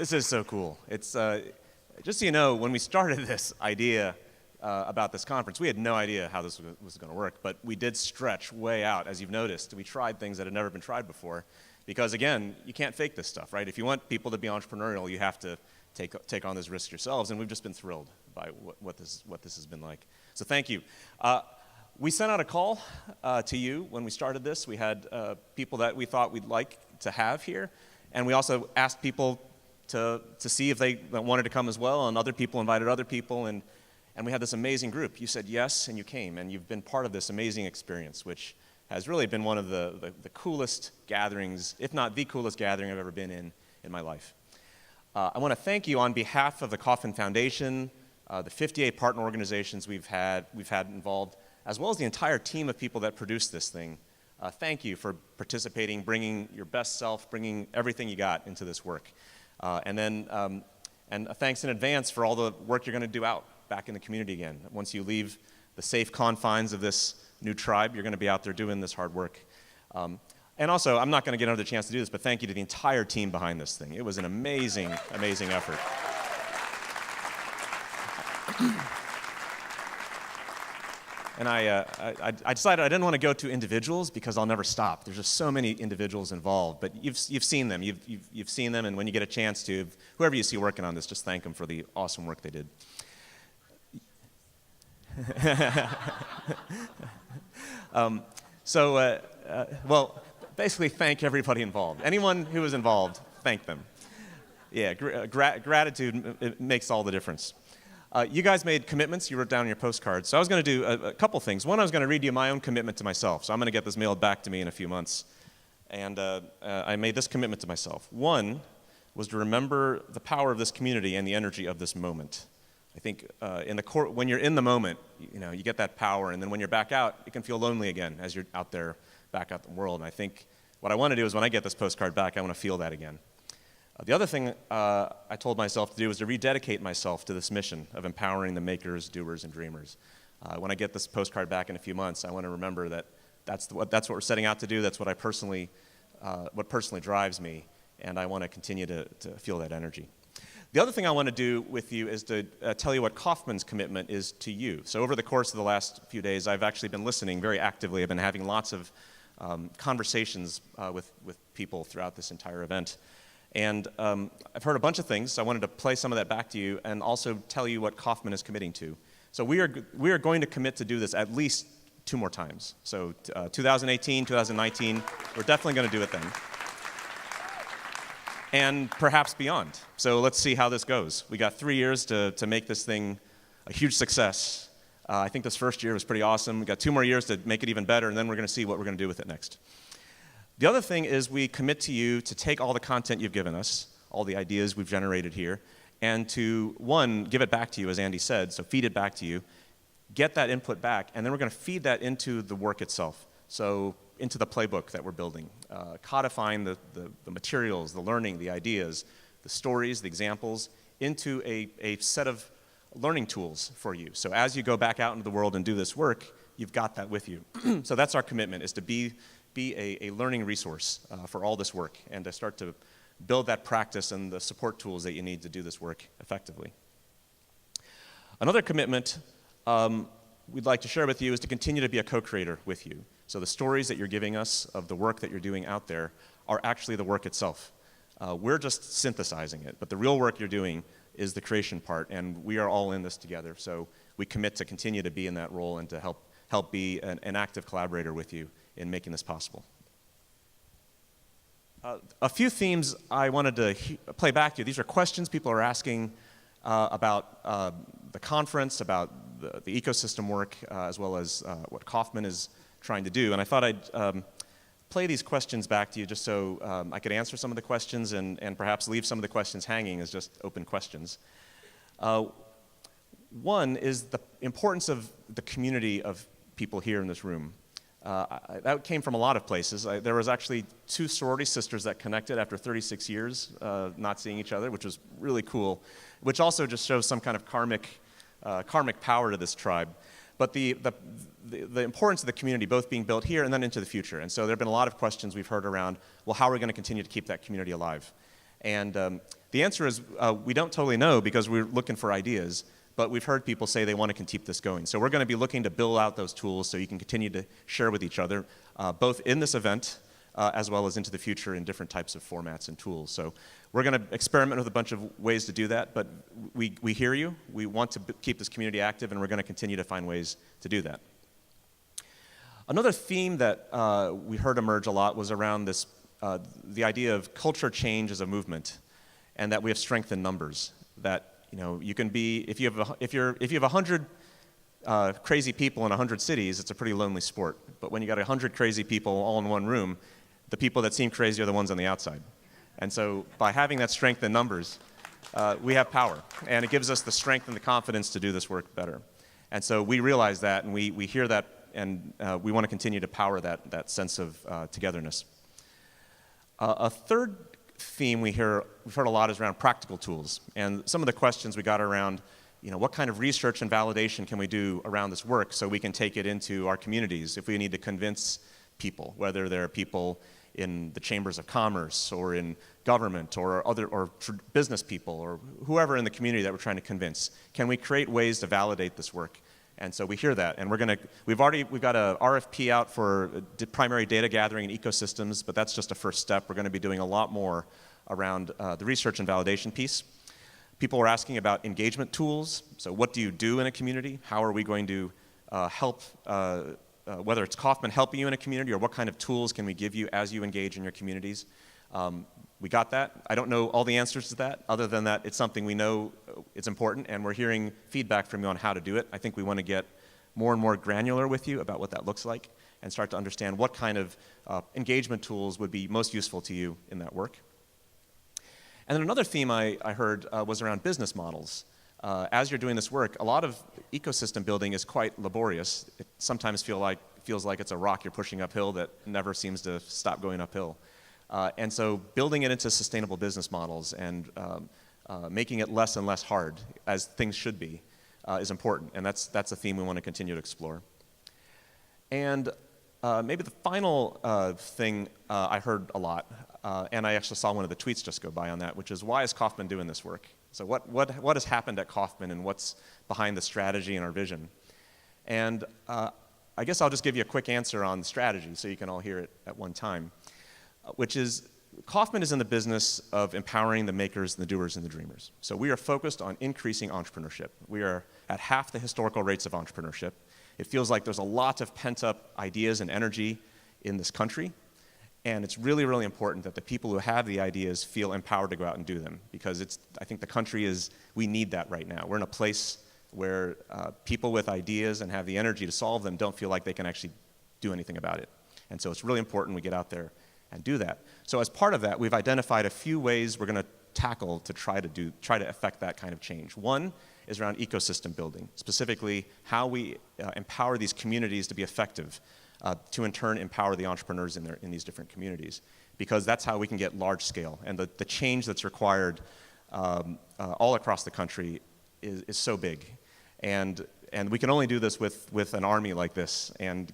This is so cool. It's just so you know, when we started this idea about this conference, we had no idea how this was going to work, but we did stretch way out, as you've noticed. We tried things that had never been tried before, because again, you can't fake this stuff, right? If you want people to be entrepreneurial, you have to take on this risk yourselves, and we've just been thrilled by what this has been like. So thank you. We sent out a call to you when we started this. We had people that we thought we'd like to have here, and we also asked people to see if they wanted to come as well, and other people invited other people, and we had this amazing group. You said yes, and you came, and you've been part of this amazing experience, which has really been one of the coolest gatherings, if not the coolest gathering I've ever been in my life. I want to thank you on behalf of the Coffman Foundation, the 58 partner organizations we've had involved, as well as the entire team of people that produced this thing. Thank you for participating, bringing your best self, bringing everything you got into this work. And thanks in advance for all the work you're going to do back in the community again. Once you leave the safe confines of this new tribe, you're going to be out there doing this hard work. And also, I'm not going to get another chance to do this, but thank you to the entire team behind this thing. It was an amazing, amazing effort. And I decided I didn't want to go to individuals because I'll never stop. There's just so many individuals involved, but you've seen them. You've seen them, and when you get a chance to, whoever you see working on this, just thank them for the awesome work they did. Well, basically thank everybody involved. Anyone who was involved, thank them. Yeah, gratitude it makes all the difference. You guys made commitments you wrote down on your postcards. So I was going to do a couple things. One, I was going to read you my own commitment to myself. So I'm going to get this mailed back to me in a few months. And I made this commitment to myself. One was to remember the power of this community and the energy of this moment. I think when you're in the moment, you get that power, and then when you're back out, it can feel lonely again as you're out there, back out in the world. And I think what I want to do is when I get this postcard back, I want to feel that again. The other thing I told myself to do was to rededicate myself to this mission of empowering the makers, doers, and dreamers. When I get this postcard back in a few months, I want to remember that that's what we're setting out to do. That's what personally drives me, and I want to continue to feel that energy. The other thing I want to do with you is to tell you what Coffman's commitment is to you. So over the course of the last few days, I've actually been listening very actively. I've been having lots of conversations with people throughout this entire event. And I've heard a bunch of things, so I wanted to play some of that back to you and also tell you what Coffman is committing to. So we are going to commit to do this at least 2 more times. So 2018, 2019, we're definitely going to do it then. And perhaps beyond. So let's see how this goes. We got 3 years to make this thing a huge success. I think this first year was pretty awesome. We got 2 more years to make it even better, and then we're going to see what we're going to do with it next. The other thing is we commit to you to take all the content you've given us, all the ideas we've generated here, and to, one, give it back to you, as Andy said, so feed it back to you, get that input back, and then we're going to feed that into the work itself, so into the playbook that we're building, codifying the materials, the learning, the ideas, the stories, the examples, into a set of learning tools for you. So as you go back out into the world and do this work, you've got that with you. So that's our commitment, is to be a learning resource for all this work and to start to build that practice and the support tools that you need to do this work effectively. Another commitment we'd like to share with you is to continue to be a co-creator with you. So the stories that you're giving us of the work that you're doing out there are actually the work itself. We're just synthesizing it, but the real work you're doing is the creation part, and we are all in this together. So we commit to continue to be in that role and to help be an active collaborator with you in making this possible. A few themes I wanted to play back to you. These are questions people are asking about the conference, about the ecosystem work, as well as what Coffman is trying to do. And I thought I'd play these questions back to you just so I could answer some of the questions and perhaps leave some of the questions hanging as just open questions. One is the importance of the community of people here in this room. That came from a lot of places. There was actually 2 sorority sisters that connected after 36 years not seeing each other, which was really cool, which also just shows some kind of karmic power to this tribe. But the importance of the community both being built here and then into the future. And so there have been a lot of questions we've heard around, well, how are we going to continue to keep that community alive? And The answer is we don't totally know because we're looking for ideas, but we've heard people say they want to keep this going. So we're going to be looking to build out those tools so you can continue to share with each other, both in this event as well as into the future in different types of formats and tools. So we're going to experiment with a bunch of ways to do that, but we hear you. We want to keep this community active, and we're going to continue to find ways to do that. Another theme that we heard emerge a lot was around this, the idea of culture change as a movement, and that we have strength in numbers. That you can be, if you have 100 crazy people in 100 cities, it's a pretty lonely sport. But when you got 100 crazy people all in one room, the people that seem crazy are the ones on the outside. And so by having that strength in numbers, we have power, and it gives us the strength and the confidence to do this work better. And so we realize that, and we hear that, and we want to continue to power that sense of togetherness. A third theme we've heard a lot is around practical tools, and some of the questions we got around, what kind of research and validation can we do around this work so we can take it into our communities if we need to convince people, whether they're people in the chambers of commerce or in government or business people or whoever in the community that we're trying to convince. Can we create ways to validate this work? And so we hear that, and we've got a RFP out for primary data gathering and ecosystems, but that's just a first step. We're going to be doing a lot more around the research and validation piece. People are asking about engagement tools. So what do you do in a community? How are we going to help, whether it's Coffman helping you in a community, or what kind of tools can we give you as you engage in your communities? We got that. I don't know all the answers to that, other than that it's something we know it's important, and we're hearing feedback from you on how to do it. I think we want to get more and more granular with you about what that looks like and start to understand what kind of engagement tools would be most useful to you in that work. And then another theme I heard was around business models. As you're doing this work, a lot of ecosystem building is quite laborious. It sometimes feels like it's a rock you're pushing uphill that never seems to stop going uphill. And so building it into sustainable business models and making it less and less hard, as things should be, is important. And that's a theme we want to continue to explore. And maybe the final thing I heard a lot, and I actually saw one of the tweets just go by on that, which is, why is Coffman doing this work? So what has happened at Coffman, and what's behind the strategy and our vision? And I guess I'll just give you a quick answer on the strategy so you can all hear it at one time, which is, Coffman is in the business of empowering the makers, the doers, and the dreamers. So we are focused on increasing entrepreneurship. We are at half the historical rates of entrepreneurship. It feels like there's a lot of pent-up ideas and energy in this country, and it's really, really important that the people who have the ideas feel empowered to go out and do them, because I think the country we need that right now. We're in a place where people with ideas and have the energy to solve them don't feel like they can actually do anything about it. And so it's really important we get out there and do that. So as part of that, we've identified a few ways we're going to tackle to try to affect that kind of change. One is around ecosystem building, specifically how we empower these communities to be effective, to in turn empower the entrepreneurs in these different communities, because that's how we can get large scale. And the change that's required all across the country is so big. And we can only do this with an army like this, and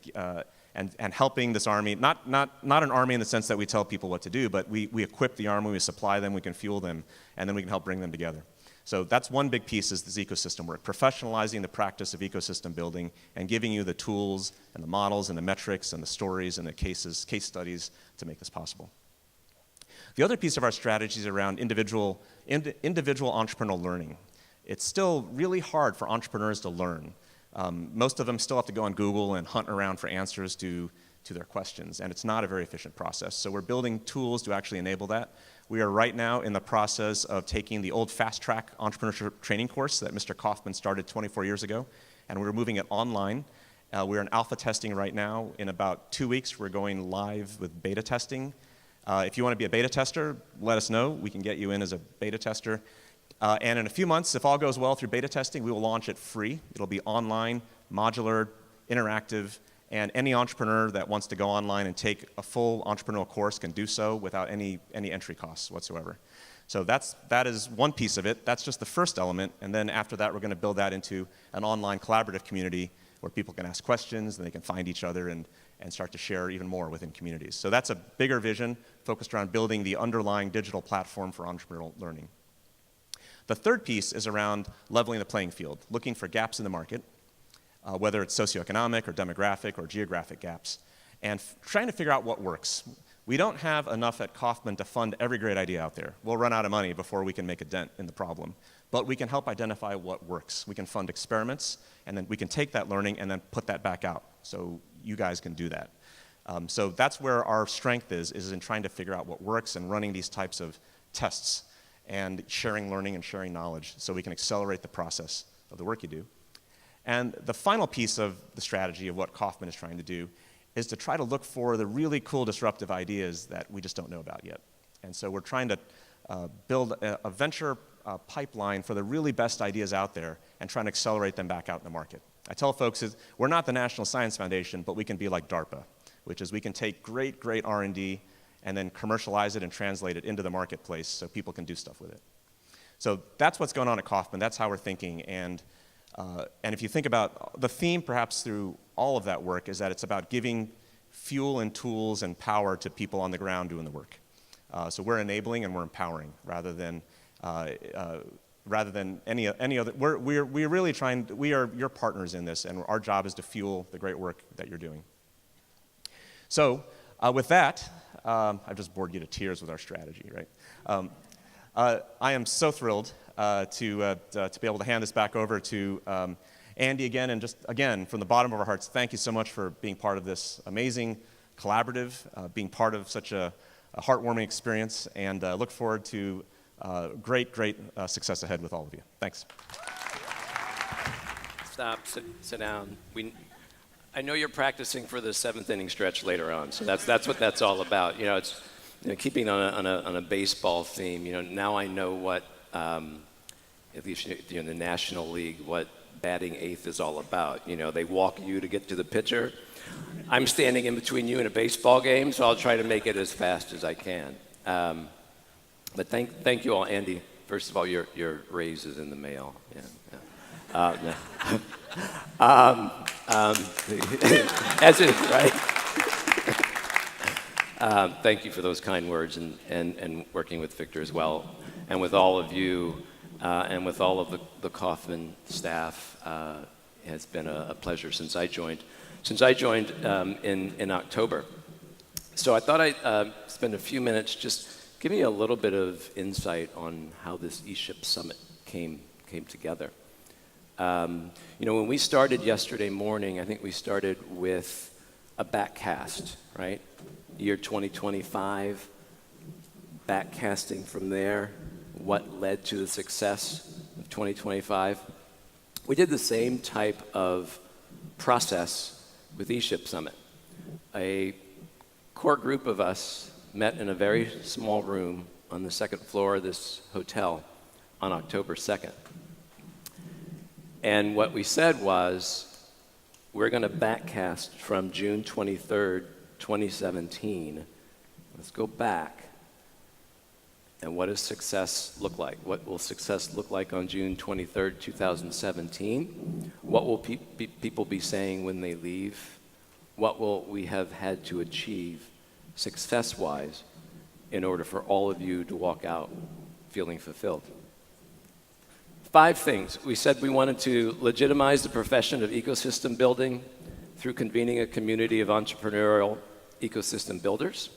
helping this army, not an army in the sense that we tell people what to do, but we equip the army, we supply them, we can fuel them, and then we can help bring them together. So that's one big piece, is this ecosystem work, professionalizing the practice of ecosystem building and giving you the tools and the models and the metrics and the stories and the case studies to make this possible. The other piece of our strategy is around individual entrepreneurial learning. It's still really hard for entrepreneurs to learn. Most of them still have to go on Google and hunt around for answers to their questions, and it's not a very efficient process. So we're building tools to actually enable that. We are right now in the process of taking the old Fast Track Entrepreneurship Training course that Mr. Coffman started 24 years ago, and we're moving it online. We're in alpha testing right now. In about 2 weeks, we're going live with beta testing. If you want to be a beta tester, let us know. We can get you in as a beta tester. And in a few months, if all goes well through beta testing, we will launch it free. It'll be online, modular, interactive, and any entrepreneur that wants to go online and take a full entrepreneurial course can do so without any entry costs whatsoever. So that is one piece of it. That's just the first element, and then after that, we're going to build that into an online collaborative community where people can ask questions and they can find each other and start to share even more within communities. So that's a bigger vision focused around building the underlying digital platform for entrepreneurial learning. The third piece is around leveling the playing field, looking for gaps in the market, whether it's socioeconomic or demographic or geographic gaps, and trying to figure out what works. We don't have enough at Coffman to fund every great idea out there. We'll run out of money before we can make a dent in the problem. But we can help identify what works. We can fund experiments, and then we can take that learning and then put that back out. So you guys can do that. So that's where our strength is in trying to figure out what works and running these types of tests and sharing learning and sharing knowledge so we can accelerate the process of the work you do. And the final piece of the strategy of what Coffman is trying to do is to try to look for the really cool disruptive ideas that we just don't know about yet. And so we're trying to build a venture pipeline for the really best ideas out there and trying to accelerate them back out in the market. I tell folks we're not the National Science Foundation, but we can be like DARPA, which is we can take great R&D and then commercialize it and translate it into the marketplace so people can do stuff with it. So that's what's going on at Coffman. That's how we're thinking. And if you think about the theme, perhaps through all of that work, is that it's about giving fuel and tools and power to people on the ground doing the work. So we're enabling and we're empowering rather than any other. We're really trying. We are your partners in this, and our job is to fuel the great work that you're doing. So with that, I've just bored you to tears with our strategy, right? I am so thrilled to be able to hand this back over to Andy again, and just again from the bottom of our hearts, thank you so much for being part of this amazing collaborative, being part of such a heartwarming experience, and look forward to great success ahead with all of you. Thanks. Stop, sit down. I know you're practicing for the seventh inning stretch later on, so that's what that's all about. It's keeping on a baseball theme. Now I know what, at least in the National League, what batting eighth is all about. They walk you to get to the pitcher. I'm standing in between you and a baseball game, so I'll try to make it as fast as I can. But thank you all, Andy. First of all, your raise is in the mail. Yeah. As is, right? Thank you for those kind words and working with Victor as well, and with all of you, and with all of the Coffman staff. It's been a pleasure since I joined. In October. So I thought I'd spend a few minutes just giving you a little bit of insight on how this ESHIP Summit came together. When we started yesterday morning, I think we started with a backcast, right? Year 2025, backcasting from there, what led to the success of 2025. We did the same type of process with ESHIP Summit. A core group of us met in a very small room on the second floor of this hotel on October 2nd. And what we said was, we're going to backcast from June 23rd, 2017. Let's go back. And what does success look like? What will success look like on June 23rd, 2017? What will people be saying when they leave? What will we have had to achieve success-wise in order for all of you to walk out feeling fulfilled? 5 things. We said we wanted to legitimize the profession of ecosystem building through convening a community of entrepreneurial ecosystem builders.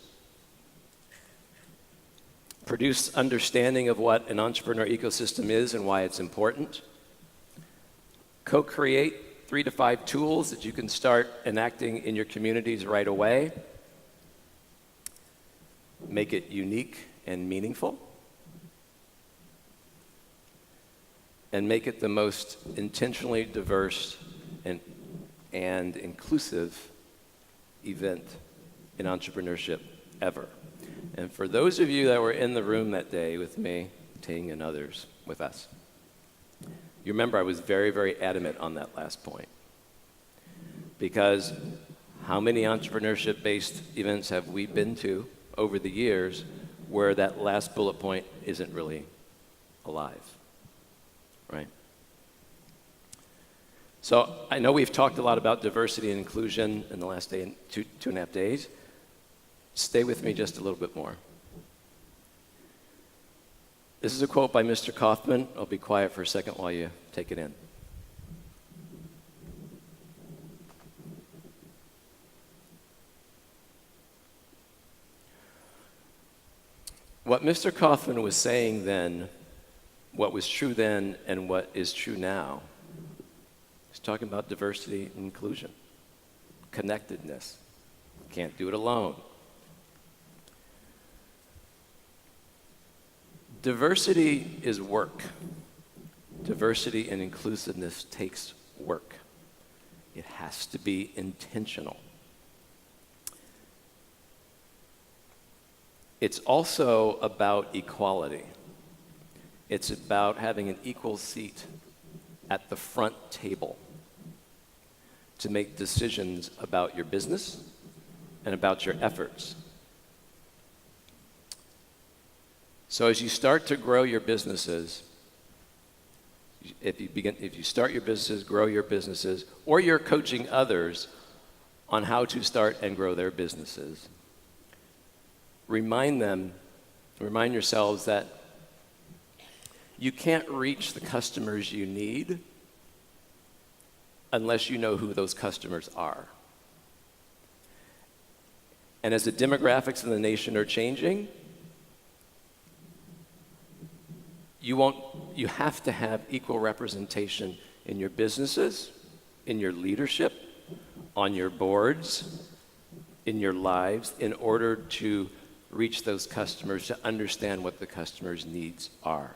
Produce understanding of what an entrepreneur ecosystem is and why it's important. Co-create 3 to 5 tools that you can start enacting in your communities right away. Make it unique and meaningful. And make it the most intentionally diverse and inclusive event in entrepreneurship ever. And for those of you that were in the room that day with me, Ting and others with us, you remember I was very, very adamant on that last point. Because how many entrepreneurship-based events have we been to over the years where that last bullet point isn't really alive, right? So I know we've talked a lot about diversity and inclusion in the last day, 2.5 days. Stay with me just a little bit more. This is a quote by Mr. Coffman. I'll be quiet for a second while you take it in. What Mr. Coffman was saying then, what was true then and what is true now, he's talking about diversity and inclusion, connectedness. Can't do it alone. Diversity is work. Diversity and inclusiveness takes work. It has to be intentional. It's also about equality. It's about having an equal seat at the front table to make decisions about your business and about your efforts. So as you start to grow your businesses, if you start your businesses, grow your businesses, or you're coaching others on how to start and grow their businesses, remind yourselves that you can't reach the customers you need unless you know who those customers are. And as the demographics in the nation are changing, you have to have equal representation in your businesses, in your leadership, on your boards, in your lives, in order to reach those customers, to understand what the customer's needs are.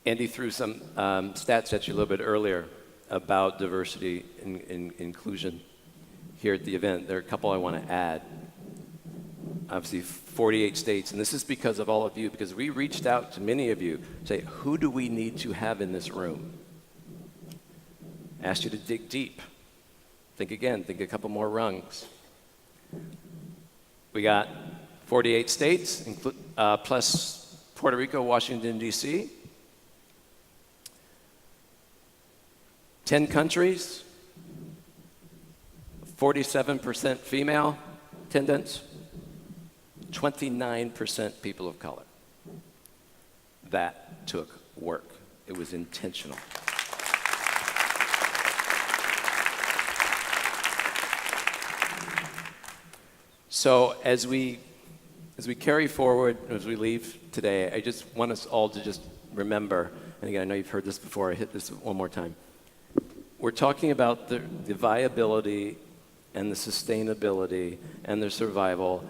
Andy threw some stats at you a little bit earlier about diversity and inclusion here at the event. There are a couple I want to add. Obviously, 48 states, and this is because of all of you, because we reached out to many of you, say, who do we need to have in this room? Asked you to dig deep. Think again, think a couple more rungs. We got 48 states, plus Puerto Rico, Washington, D.C., 10 countries, 47% female attendance, 29% people of color. That took work. It was intentional. So as we carry forward, as we leave today, I just want us all to just remember, and again, I know you've heard this before, I hit this one more time. We're talking about the viability and the sustainability and the survival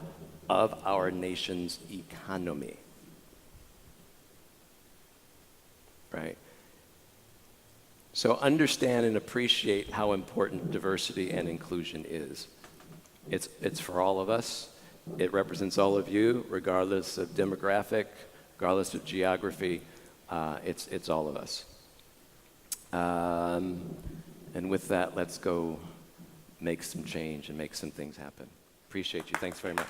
of our nation's economy. Right? So understand and appreciate how important diversity and inclusion is. It's for all of us. It represents all of you, regardless of demographic, regardless of geography. It's all of us. And with that, let's go make some change and make some things happen. Appreciate you. Thanks very much.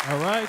All right.